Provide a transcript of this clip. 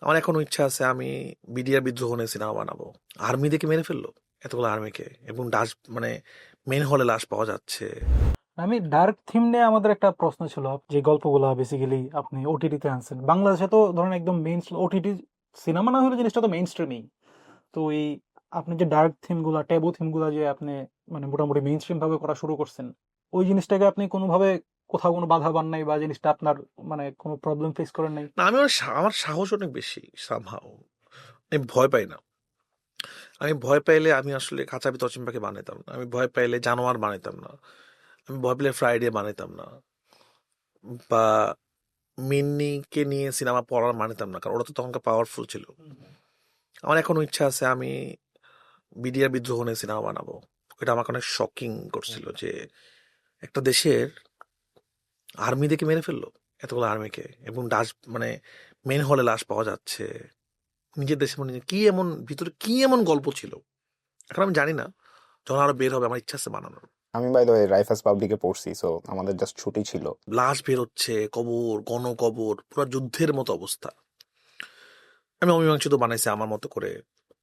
আমার এখনো ইচ্ছা আছে আমি বিডিআর বিদ্রোহ নিয়ে সিনেমা বানাবো। আর্মি দেখে মেরে ফেললো এতগুলো আর্মিকে, এবং লাশ মানে মেন হলে লাশ পাওয়া যাচ্ছে। আমি ডার্ক থিম নিয়ে আমাদের একটা প্রশ্ন ছিল, যে গল্পগুলো বেসিক্যালি আপনি ওটিটিতে আনছেন। বাংলাদেশে তো ধরেন একদম মেইন ওটিটি সিনেমা না হলে জিনিসটা তো মেইন স্ট্রিমিং। তো এই আপনি যে ডার্ক থিমগুলা, ট্যাবু থিমগুলা যে আপনি মানে মোটামুটি মেইন স্ট্রিম ভাবে করা শুরু করছেন, ওই জিনিসটাকে আপনি কোনোভাবে কোথাও কোনো বাধা পান নাই, বা জিনিসটা আপনার মানে কোনো প্রবলেম ফেস করেন নাই? না, আমি আমার সাহস অনেক বেশি সামহাও। আমি ভয় পাই না। আমি ভয় পাইলে আমি আসলে খাঁচা ভিতর অচিম্পাকে বানাইতাম না। আমি ভয় পাইলে জানোয়ার বানাইতাম না। আমি ভয় পেলে ফ্রাইডে বানাইতাম না, বা মিন্নিকে নিয়ে সিনেমা পড়ার মানিতাম না, কারণ ওরা তো তখনকার পাওয়ারফুল ছিল। আমার এখনো ইচ্ছা আছে আমি বিডিআর বিদ্রোহ নিয়ে সিনেমা বানাবো। এটা আমাকে অনেক শকিং করছিল যে একটা দেশের আর্মি দেখে মেরে ফেললো এতগুলো আর্মিকে, এবং লাশ মেন হলে লাশ পাওয়া যাচ্ছে। নিজের দেশে মানে কি এমন ভিতরে কি এমন গল্প ছিল, এখন আমি জানি না। যখন আরো বের হবে আমার ইচ্ছা আছে বানানোর। আমি বাই দ্য ওয়ে রাইফাস পাবলিকে পড়ছি, সো আমাদের জাস্ট ছুটি ছিল। লাশ বের হচ্ছে, কবর গণকবর, পুরো যুদ্ধের মতো অবস্থা। আমি অমীমাংসিত বানাইছি আমার মতো করে।